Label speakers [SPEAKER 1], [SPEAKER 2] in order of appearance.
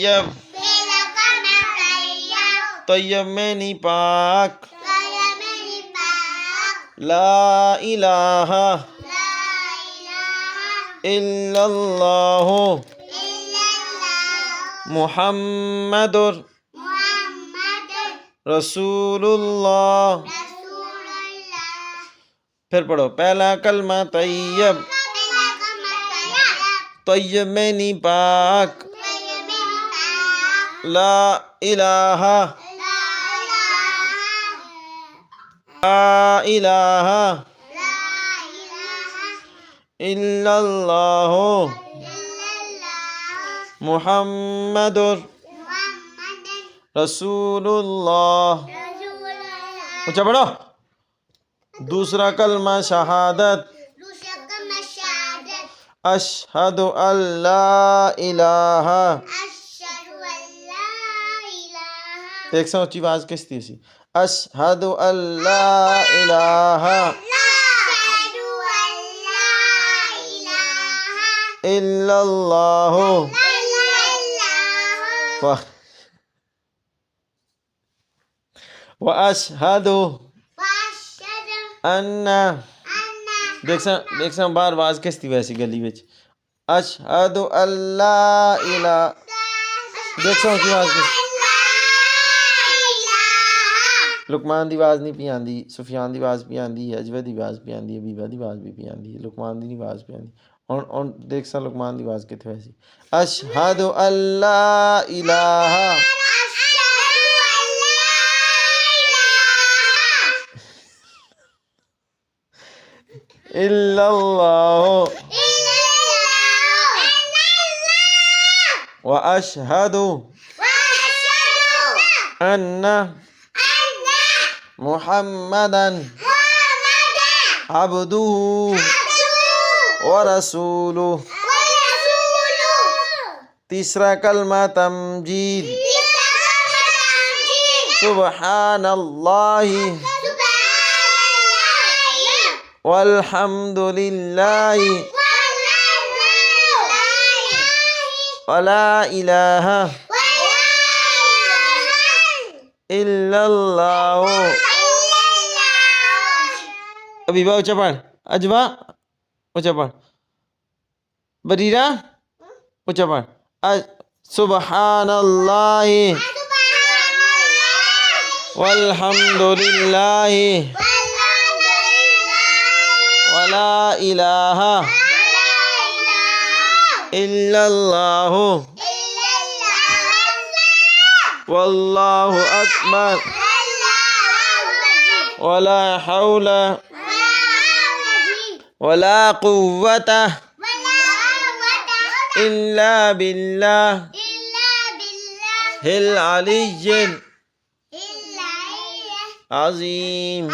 [SPEAKER 1] طیب طیب میں نہیں پاک لا الہ الا اللہ محمد رسول اللہ. پھر پڑھو پہلا کلمہ طیب طیب میں نہیں پاک لا الہ لا الہ الا اللہ محمد رسول اللہ. اچھا پڑھو دوسرا کلمہ شہادت اشہد ان لا الہ. ایک سو اچھی آواز کس تھی اسی اشہد ان لا الہ الا اللہ واشہد ان دیکھ سا بار آواز کس تھی ویسی گلی وچ اشہد ان لا الہ دیکھ سا کی آواز کس لقمان دی آواز نہیں پی آندی سفیان دی آواز پی آندی اجوہ دی آواز پی آندی حبیبہ دی آواز بھی پی آندی لقمان دی آواز پی آندی اور دیکھ سا لقمان دی آواز کتنے ویسی اشہد ان لا الہ الا اللہ واشہد ان محمدا عبدہ ورسولہ. تیسرا کلمہ تمجید سبحان اللہ والحمد للہ ولا الہ الا اللہ. ابھی با اونچا پڑھ اجوا اونچا پڑھ بریرہ اونچا پڑھ سبحان اللہ والحمد للہ ولا الہ الا اللہ واللہ اکبر ولا حول ولا قوة الا باللہ العلی العظیم.